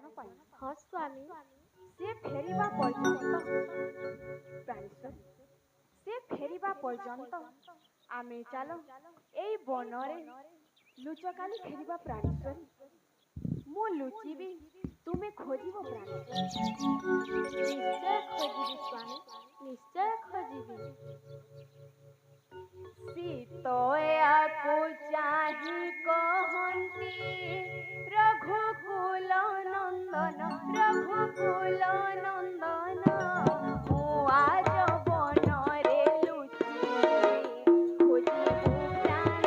ହଁ ସ୍ୱାମୀ, ସେ ଫେରିବା ପର୍ଯ୍ୟନ୍ତ ପ୍ରାଣେଶ୍ୱରୀ, ସେ ଫେରିବା ପର୍ଯ୍ୟନ୍ତ ଆମେ ଚାଲ ଏଇ ବନରେ ଲୁଚକାଳି ଖେଳିବା ପ୍ରାଣେଶ୍ୱରୀ। ମୁଁ ଲୁଚିବି, ତୁମେ ଖୋଜିବ ପ୍ରାଣେଶ୍ୱରୀ। ନିଶ୍ଚୟ ଖୋଜିବି ସ୍ୱାମୀ, ନିଶ୍ଚୟ ଖୋଜିବି। ସୀତୟାକୁ ଚାହିଁ କହନ୍ତି ରଘୁକୁଲ ନନ୍ଦନ, ରଘୁକୁଲ ନନ୍ଦନ, ମୁଁ ଆଜ ବନରେ ଲୁଚିବି, ଖୋଜିବୁ ପ୍ରାଣ।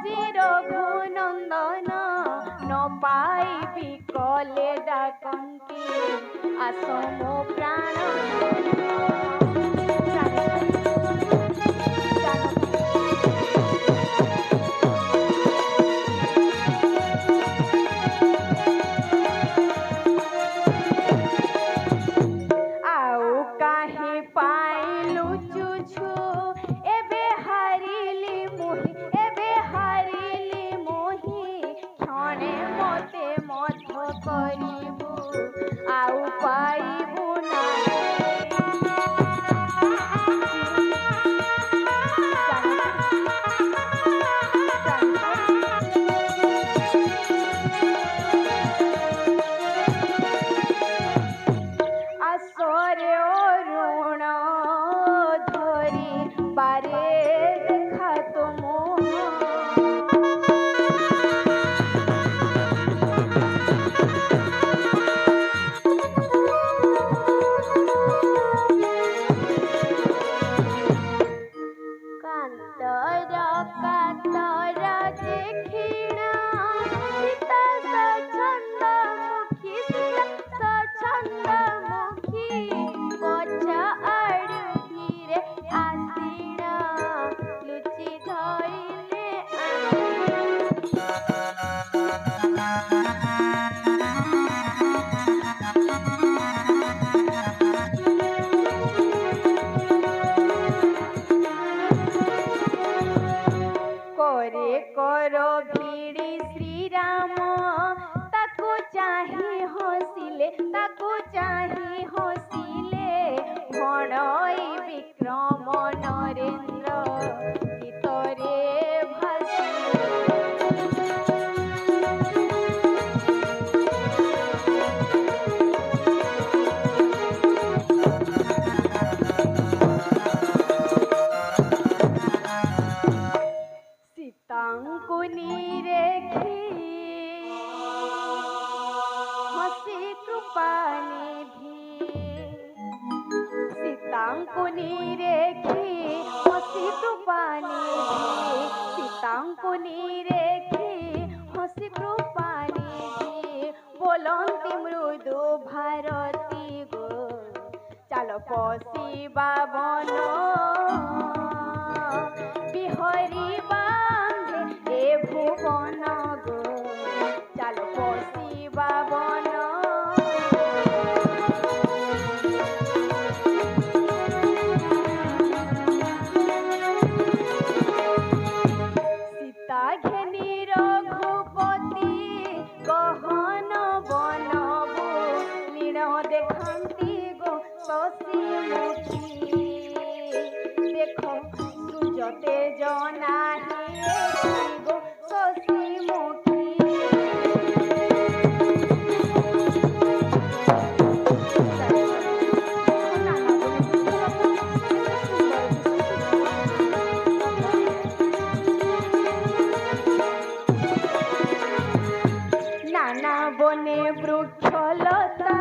খোঁজি রঘুনন্দন ন পাইবি কলে ডাকন্তি আস মো প্রাণ बोलती मृदु भारती गो चलो पशिबा बन बिहरी बांधे ए भुवन गो चलो पशिबा बन सीता घेनी रघुपति गहन बनबू लीण देखती गो शशि मुखी देख सुजते जनाही गो शशि मुखी नाना बने वृक्षलता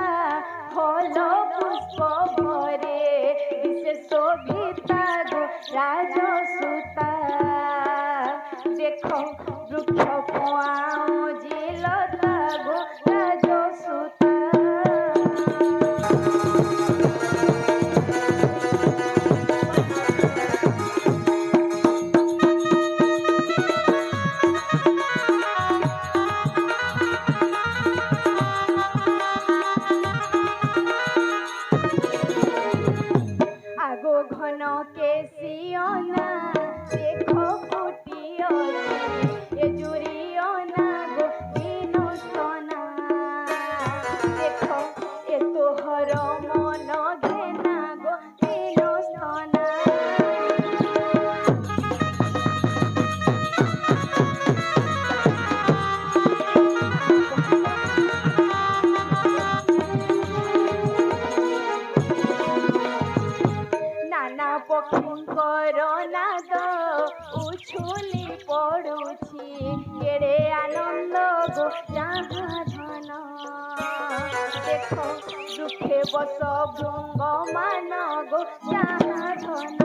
फल पुष्प भरे दिशे शोभिता गो राजसुता देख वृक्ष जिलता गो राजसुता आगो घन केसियना देखो फुटियछि ए जुरियना गो बिनुसना देखो ए तोहर मन घेना गो बिनुसना नाना पक्षींकर नाद उछुली पड़ुछि केड़े आनंद गो जहाँ धन देख दुखे बस भृंग मान गो जहाँ धन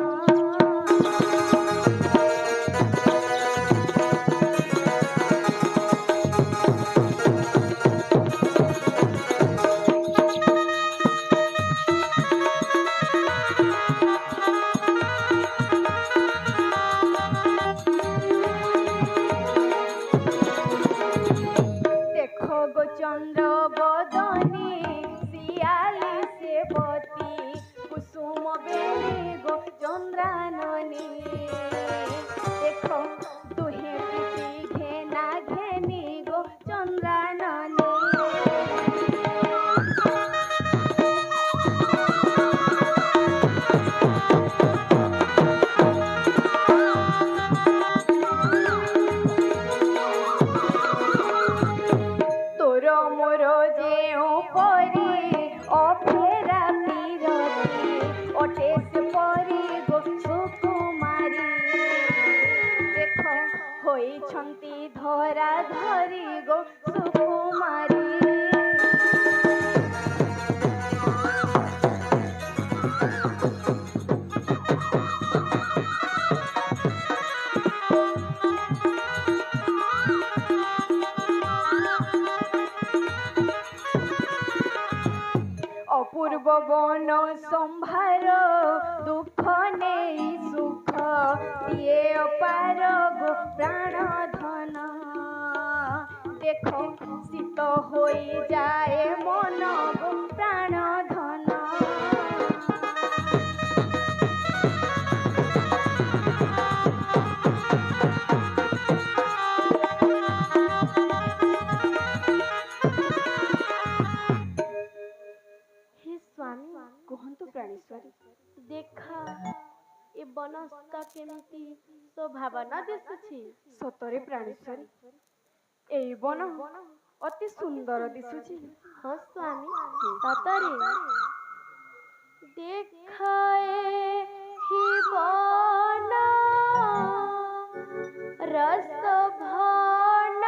অপূর্ব বন সম্ভার দুঃখ নেই সুখ দিয়ে অপার গো প্রাণ ধন দেখো শীত হয়ে যায় মন গো প্রাণ ধন হে ସ୍ୱାମୀ କୁହନ୍ତୁ ପ୍ରାଣେଶ୍ୱରୀ ଦେଖା ଏ ବନସ୍ତା କେମିତି ଶୋଭାବନ ଦିଶୁଛି। ସତରେ ପ୍ରାଣେଶ୍ୱରୀ ଏଇ ବନ ଅତି ସୁନ୍ଦର ଦିଶୁଛି। ହଁ ସ୍ୱାମୀ ସତରେ ଦେଖା ଏହି ବନ ରସ ଭନ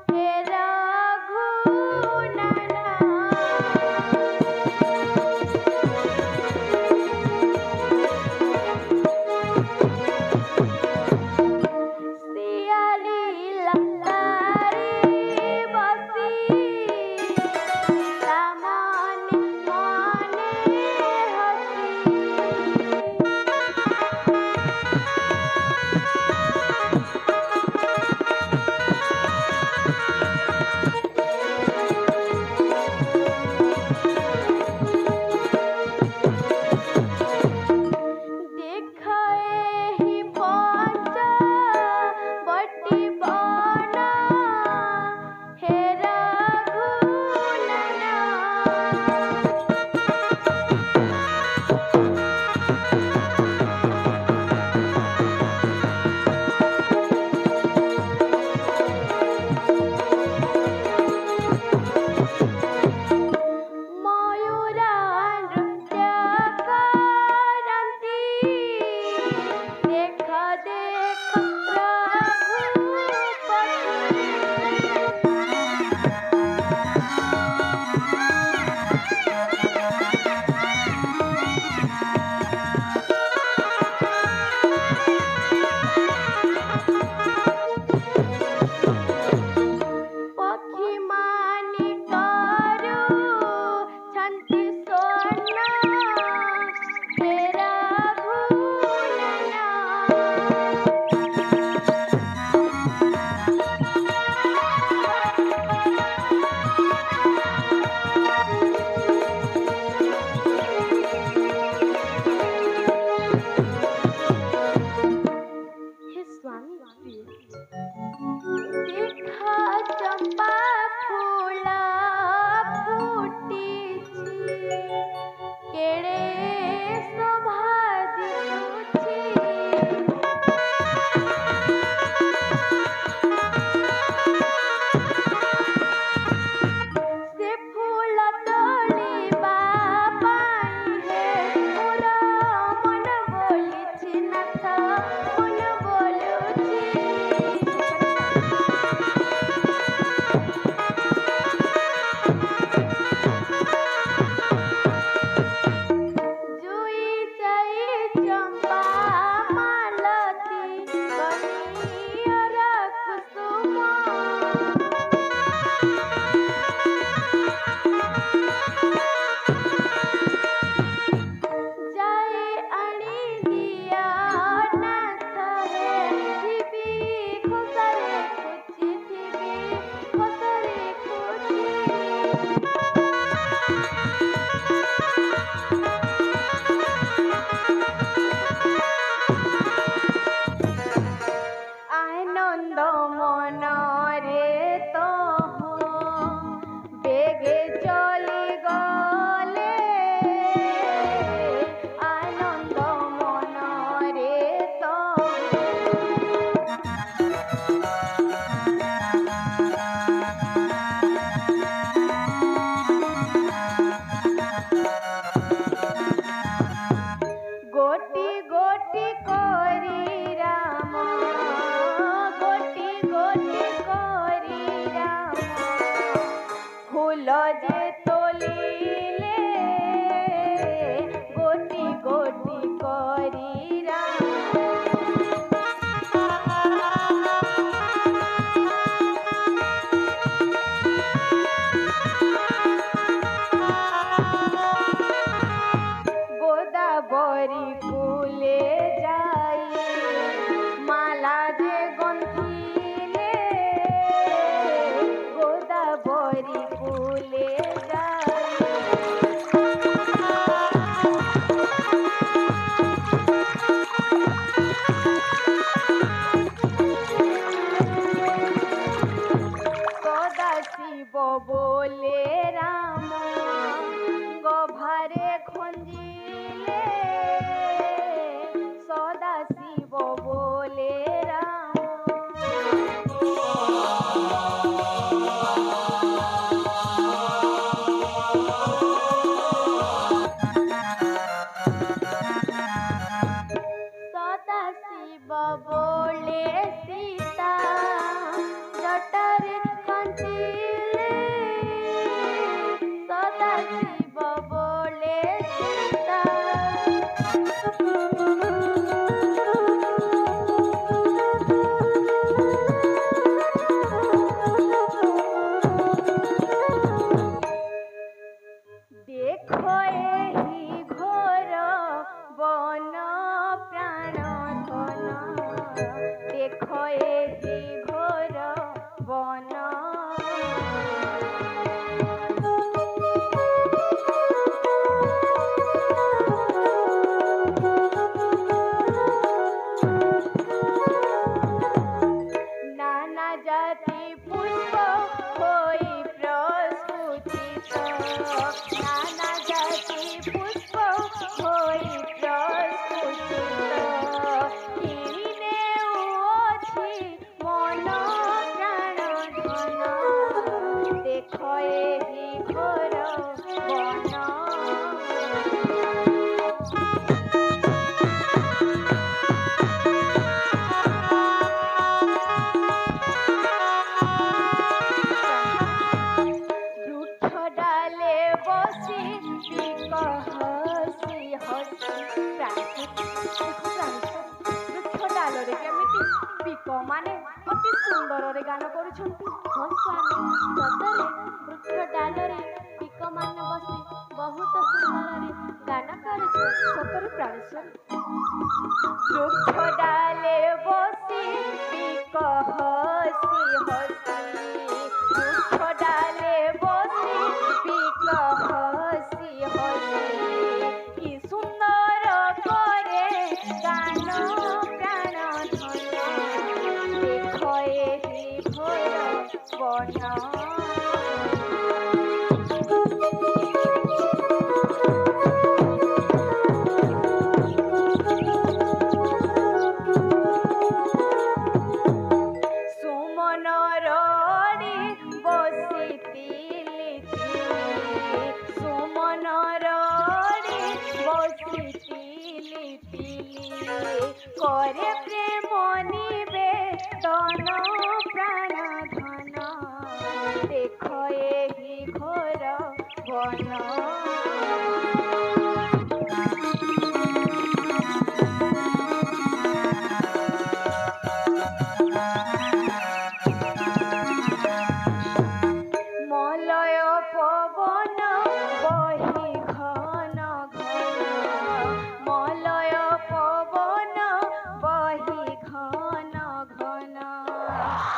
ହେ ରଘୁନନ୍ଦନ। ଶିଆଳି ଲତାରେ ବସି ତା ମନେ ମନେ ହସି গোদাবরী কুলে যাই মালা যে গন্থিলে গোদাবরী কুলে যাই সদাশিব বলে রাম গভারে খঞ্জিলে সদাশিব বলে রাম সদাশিব বলে সীতা জটারে কাঞ্চিলে সদাশিব বলে সীতা দেখো এই ঘোর বন প্রাণ ধন দেখো এই ঘোর বন নানা জাতি পুষ্প হই প্রস্ফুটিত নানা জাতি পুষ্প হই প্রস্ফুটিত কিনে ଅଛି মন প্রাণ ধন দেখো এই ঘোর বন বৃক্ষ ডালে বসি পিক হসি হসি বৃক্ষ ডালরে কেমিতি পিক মানে অতি সুন্দରରେ গান କରୁଛନ୍ତି ହଁ ସ୍ୱାମୀ ସତରେ ବୃକ୍ଷ ଡାଲରେ ପିକମାନେ ବସି ବହୁତ ସୁନ୍ଦରରେ ଗାନ କରୁଛୁ। ସତରେ ପ୍ରାଣେଶ୍ୱରୀ ବୃକ୍ଷ ଡାଲେ ବସି ପିକ ହସି ହସି ବୃକ୍ଷ ଡାଲେ ବସି ପିକ ହସି ହସି କି ସୁନ୍ଦର করে গান প্রাণ ধন দেখ এই ঘোর বন সুমনরড়ি বসিতিলি সুমনরড়ি বসিতিলি করে প্রেম নিবেদন প্রাণ ধন দেখ এই ঘোর বন মলয় পবন বহি ঘন ঘন মলয় পবন বহি ঘন ঘন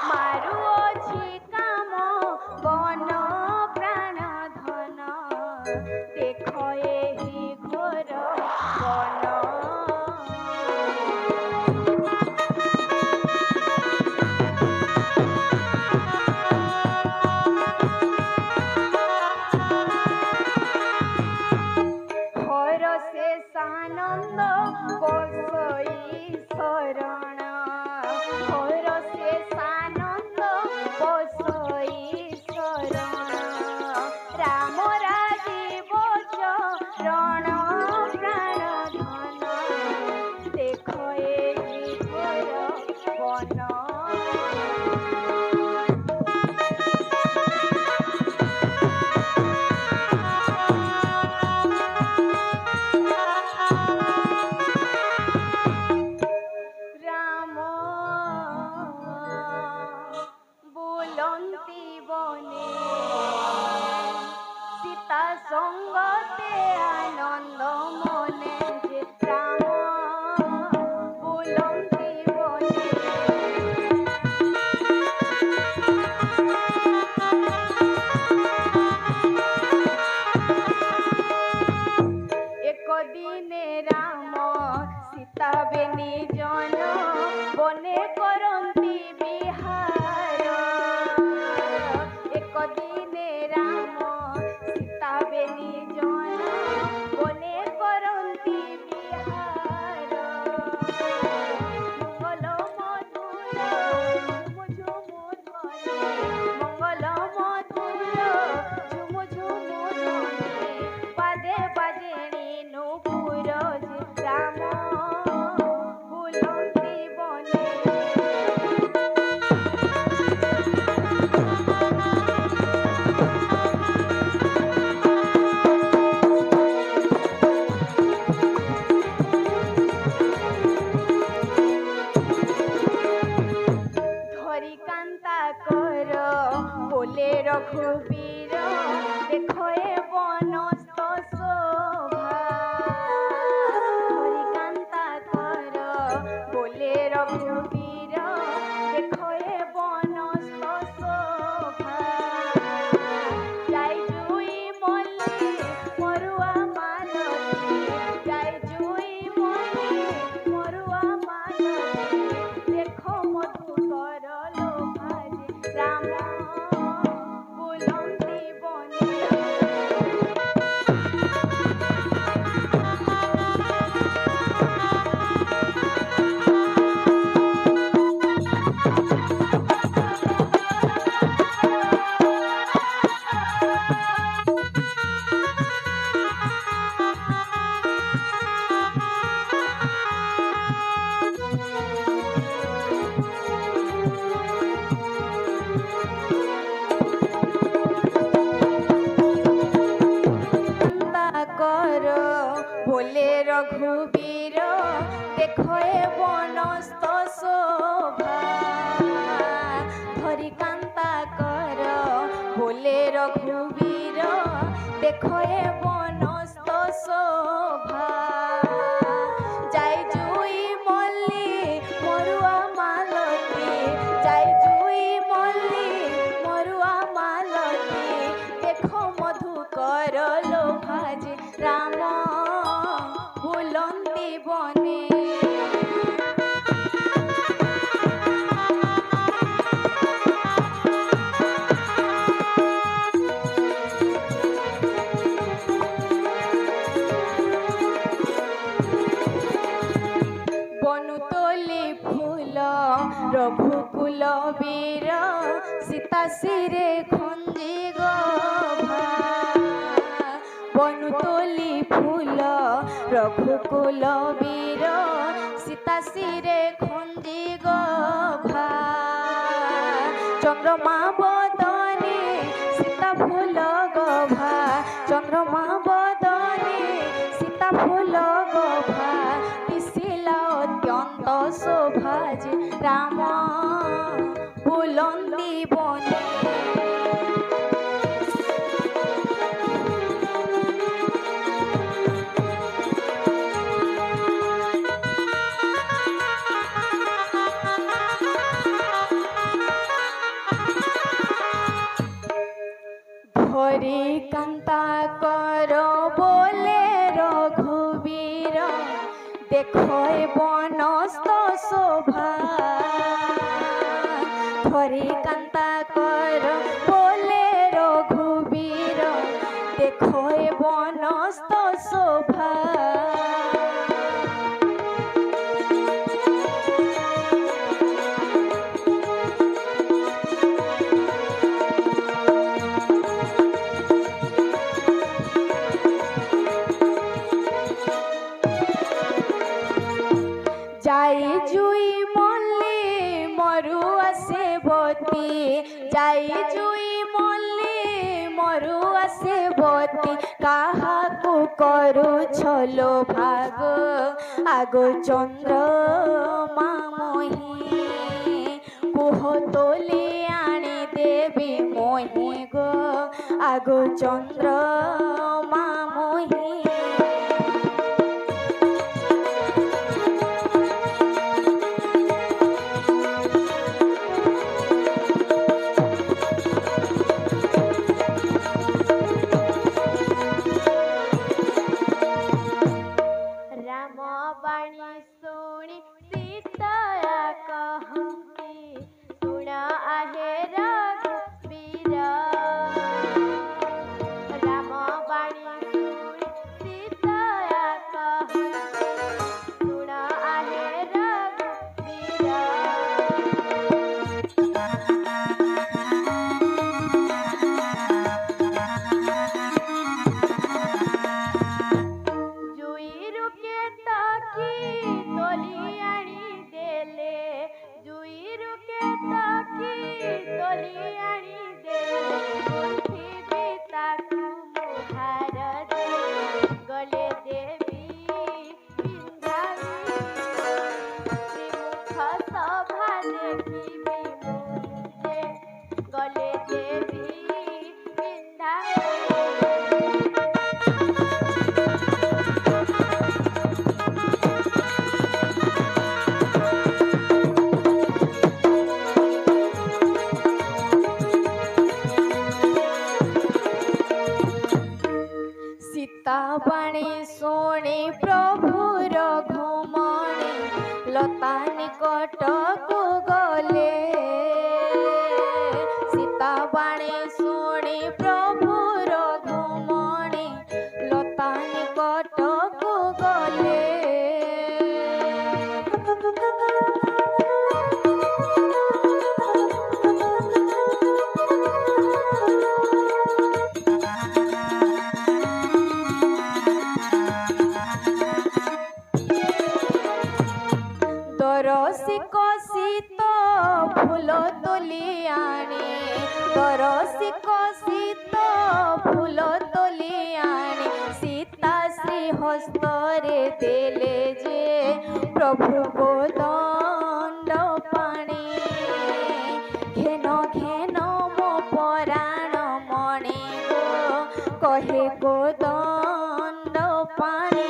মারুଅଛି কাম বন প্রাণ ধন দেখ এই ঘোর বন শেষানন্দ বসই শরণ হর শেষানন্দ বসই শরণ রাম রাজীব চরণ প্রাণ ধন দেখ এই ঘোর বন বুলন্তি বনে সীতা সঙ্গতে আনন্দ মনে যে দিনে রাম সীতা বেনি জন বনে করন্তি বিহার এক দিনে রাম সীতা বেনি জন বনে করন্তি বিহার মঙ্গল মধুর ঝুমু ঝুমু ধ্বনি মঙ্গল মধুর ঝুমু ঝুমু ধ্বনি পাদে বাজেনি নূপুর রাম বুলন্তি বনে ধরি কান্তা কর বলে রঘুবীর দেখয়ে বনস্ত শোভা ধরি কান্তা কর বলে রঘুবীর দেখয়ে বনস্ত শোভা যাই জুই মল্লি মরুয়া মালতী যাই জুই মল্লি মরুয়া মালতী দেখো মধুকর লোভাজে রাম বুলন্তি বনে কান্তা কর বলে রঘুবীর দেখয়ে বনস্ত শোভা ধরি কান্তা কর বলে রঘুবীর দেখয়ে বনস্ত শোভা যাই জুই মল্লি মরুয়া মালতী যাই জুই মল্লি মরুয়া মালতী দেখো মধুকর লোভাজে রাম বুলন্তি বনে বনুতলি ফুল রঘুকুল বীর সীতা শিরে খঞ্জি গভা বনুতলি ফুল রঘুকুল বীর সীতা শিরে খঞ্জি গভা চন্দ্রমা বদনে সীতা ফুল গভা চন্দ্রমা বদনে সীতা ফুল গভা দিশিলা অত্যন্ত শোভাজে রাম বুলন্তি বনে ধরি কান্তা কর বলে রঘুবীর দেখয় বনস্ত শোভা ধরি কান্তা কর বলে রঘুবীর দেখয় বনস্ত শোভা যাই জুই মল্লি মরুয়া সেবতী যাই জুই মল্লি মরুয়া সেবতী কাহাকু করুছ লোভাগ আগো চন্দ্র মামহি কুহ তোলি আনি দেবী মোহি গো আগো চন্দ্র মামহি ସୀତାବାଣୀ ଶୁଣି ପ୍ରଭୁର ଘୁମଣି ଲତା ନିକଟକୁ ଗଲେ। ସୀତାବାଣୀ ଶୁଣି ପ୍ରଭୁର ଘୁମଣି ଲତା ନିକଟକୁ ଗଲେ। ଦରସି କଷିତ ଫୁଲ ତୋଲି ଆଣି ଦରସି କଷିତ ଫୁଲ ତୋଲି ଆଣି ସୀତା ଶ୍ରୀ ହସ୍ତରେ ଦେଲେ ଯେ ପ୍ରଭୁଙ୍କୁ ଦଣ୍ଡ ପାଣି। ଘେନ ଘେନ ମୋ ପରାଣ ମଣି ଗୋ କହେ ଗୋ ଦଣ୍ଡ ପାଣି।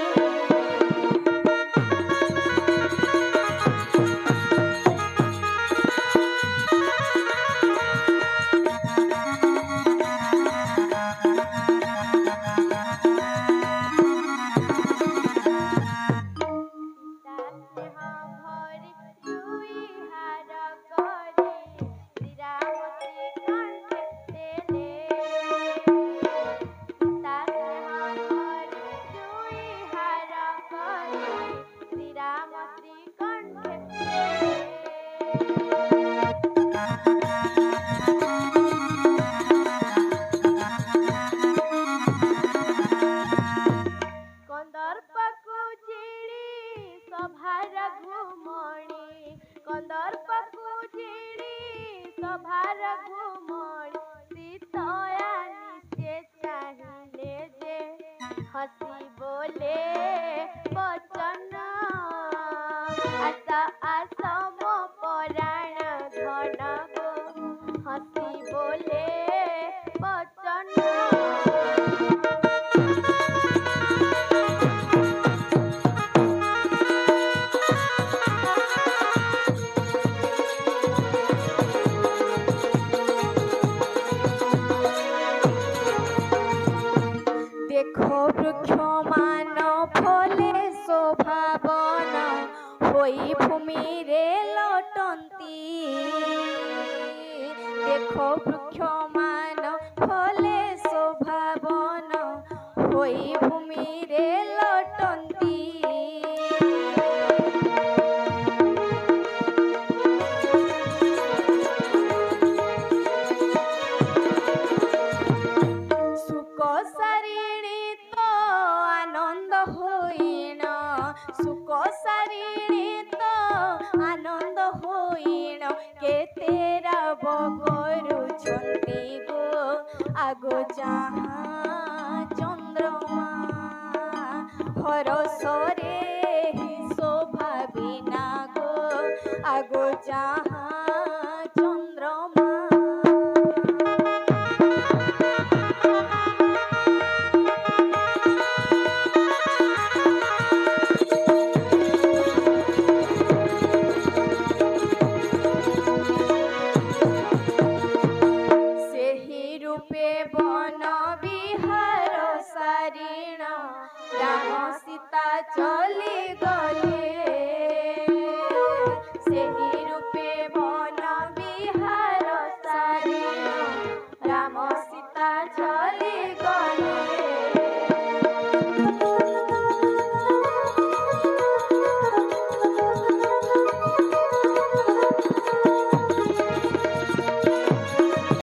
କନ୍ଦର୍ପକୁ ଝିଡ଼ି ସଭାର ଘୁମଣି ସୀତୟା ନିଜେ ଚାହିଁଲେ ଯେ ହସି ବୋଲେ ବଚନ ଆସ ଆସ ମୋ ପରାଣ ଧନ ଗୋ ହସି ବୋଲେ ବଚନ। দেখো বৃক্ষমান ফলে শোভাবন হই ভূমিরে লটন্তি। দেখো বৃক্ষমান ফলে শোভাবন হই ভূমিরে লটন্তি। সুখ সারিণী তো আনন্দ হইণ কেতে রাব করুছন্তি গো আগো যাহা চন্দ্রমা হরসরে শোভা বিনা গো আগো যাহা